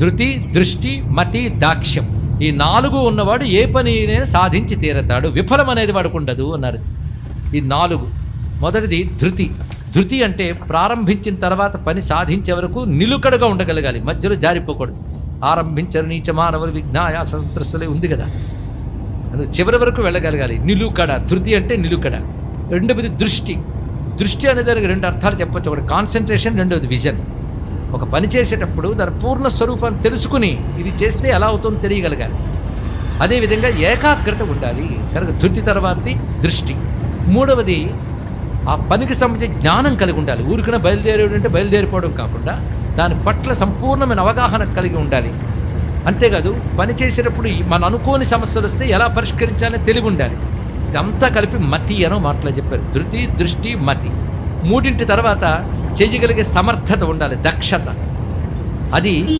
ధృతి, దృష్టి, మతి, దాక్ష్యం. ఈ 4 ఉన్నవాడు ఏ పనినైనా సాధించి తీరతాడు. విఫలం అనేది వాడికి ఉండదు అన్నారు. ఈ 4. మొదటిది ధృతి. ధృతి అంటే ప్రారంభించిన తర్వాత పని సాధించే వరకు నిలుకడగా ఉండగలగాలి, మధ్యలో జారిపోకూడదు. ఆరంభించరు నీచ మానవులు విజ్ఞాయ సంత్రస్తులే ఉంది కదా, అందుకు చివరి వరకు వెళ్ళగలగాలి. నిలుకడ, ధృతి అంటే నిలుకడ. రెండవది దృష్టి. దృష్టి అనే దానికి 2 అర్థాలు చెప్పచ్చు. ఒకటి కాన్సన్ట్రేషన్, రెండవది విజన్. ఒక పని చేసేటప్పుడు దాని పూర్ణ స్వరూపాన్ని తెలుసుకుని ఇది చేస్తే ఎలా అవుతుందో తెలియగలగాలి. అదేవిధంగా ఏకాగ్రత ఉండాలి. కనుక ధృతి తర్వాతది దృష్టి. మూడవది ఆ పనికి సంబంధించి జ్ఞానం కలిగి ఉండాలి. ఊరికనే బయలుదేరేటంటే బయలుదేరిపోవడం కాకుండా దాని పట్ల సంపూర్ణమైన అవగాహన కలిగి ఉండాలి. అంతేకాదు పని చేసేటప్పుడు మన అనుకోని సమస్యలు వస్తే ఎలా పరిష్కరించాలని తెలివి ఉండాలి. ఇదంతా కలిపి మతి అనో మాటలో చెప్పారు. ధృతి, దృష్టి, మతి. 3 తర్వాత చేయగలిగే సమర్థత ఉండాలి, దక్షత. అది